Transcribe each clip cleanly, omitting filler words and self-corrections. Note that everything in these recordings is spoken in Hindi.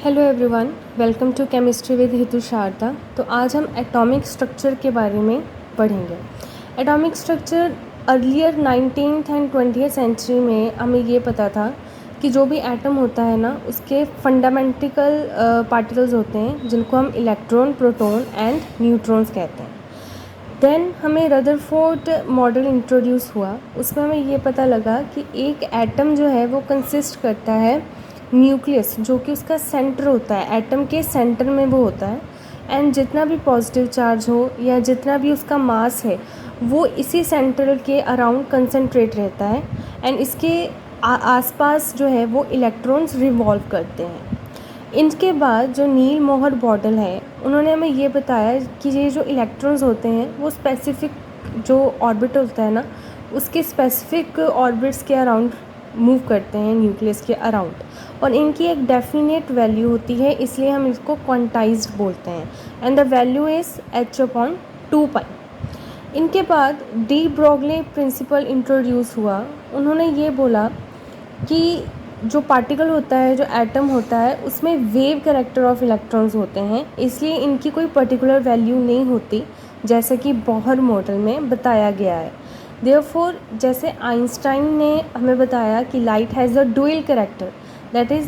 Hello everyone, welcome to chemistry with Hitu Sharda. तो आज हम एटॉमिक स्ट्रक्चर के बारे में पढ़ेंगे। Atomic structure earlier 19th and 20th century में हमें ये पता था कि जो भी एटम होता है ना, उसके फंडामेंटिकल पार्टिकल्स होते हैं जिनको हम इलेक्ट्रॉन, प्रोटॉन एंड न्यूट्रॉन्स कहते हैं। देन हमें रदरफोर्ड मॉडल इंट्रोड्यूस हुआ। उसमें हमें ये पता लगा कि एक एटम जो है वो कंसिस्ट करता है न्यूक्लियस, जो कि उसका सेंटर होता है, एटम के सेंटर में वो होता है। एंड जितना भी पॉजिटिव चार्ज हो या जितना भी उसका मास है वो इसी सेंटर के अराउंड कंसंट्रेट रहता है। एंड इसके आसपास जो है वो इलेक्ट्रॉन्स रिवॉल्व करते हैं। इनके बाद जो नील मोहर मॉडल है, उन्होंने हमें ये बताया कि ये जो इलेक्ट्रॉन्स होते हैं वो स्पेसिफिक जो ऑर्बिट होता है ना, उसके स्पेसिफिक ऑर्बिट्स के अराउंड मूव करते हैं, न्यूक्लियस के अराउंड, और इनकी एक डेफिनेट वैल्यू होती है, इसलिए हम इसको क्वांटाइज्ड बोलते हैं। And the value is h/2π। इनके बाद डी ब्रोगली प्रिंसिपल इंट्रोड्यूस हुआ। उन्होंने ये बोला कि जो पार्टिकल होता है, जो एटम होता है, उसमें वेव कैरेक्टर ऑफ इलेक्ट्रॉन्स होते हैं, इसलिए इनकी कोई पर्टिकुलर वैल्यू नहीं होती, जैसे कि बोहर मॉडल में बताया गया है। देयरफॉर जैसे आइंस्टाइन ने हमें बताया कि light has a dual character, that is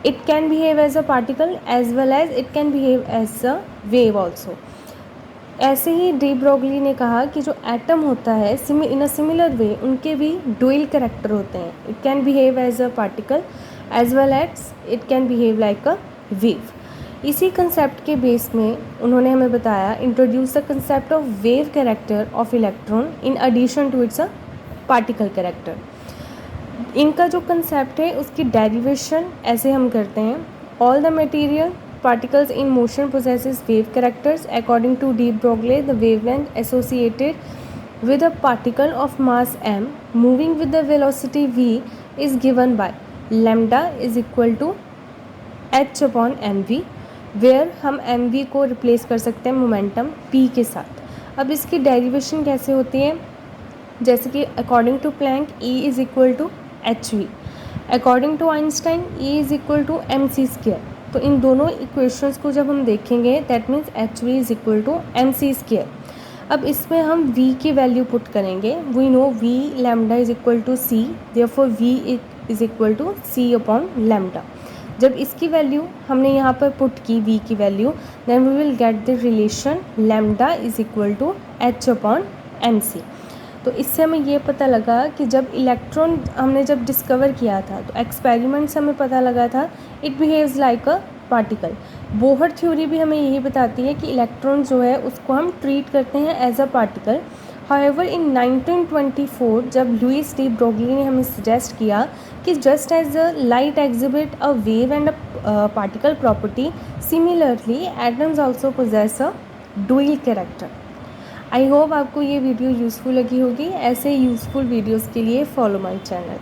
it can behave as a particle as well as it can behave as a wave also. ऐसे ही डी ब्रोगली ने कहा कि जो एटम होता है इन अ सिमिलर वे उनके भी डुअल कैरेक्टर होते हैं। It can behave as a particle as well as it can behave like a wave. इसी कंसेप्ट के बेस में उन्होंने हमें बताया, introduce the concept of wave character of electron in addition to its a particle character. इनका जो कंसेप्ट है उसकी डेरिवेशन ऐसे हम करते हैं, all the material particles in motion possesses wave characters. According to de Broglie, the wavelength associated with a particle of mass m moving with the velocity v is given by lambda is equal to h/mv, where हम mv को रिप्लेस कर सकते हैं मोमेंटम p के साथ। अब इसकी डेरिवेशन कैसे होती है, जैसे कि according to Planck E is equal to hv, according to Einstein E is equal to mc²। तो इन दोनों इक्वेशंस को जब हम देखेंगे, that means hv is equal to mc²। अब इसमें हम v की वैल्यू पुट करेंगे। We know v lambda is equal to c, therefore v is equal to c/लैम्डा। जब इसकी वैल्यू हमने यहाँ पर पुट की v की value, then we will get the relation lambda is equal to h/mc। तो इससे हमें ये पता लगा कि जब इलेक्ट्रॉन हमने जब डिस्कवर किया था, तो एक्सपेरिमेंट से हमें पता लगा था it behaves like a particle. Bohr theory भी हमें यही बताती है कि इलेक्ट्रॉन जो है उसको हम ट्रीट करते हैं as a particle. However in 1924 जब लुइस डी ब्रोगली ने हमें सजेस्ट किया कि just as a light exhibit a wave and a particle property, similarly atoms also possess a dual character. I hope आपको ये वीडियो यूज़फुल लगी होगी। ऐसे यूज़फुल वीडियोज़ के लिए फॉलो माई चैनल।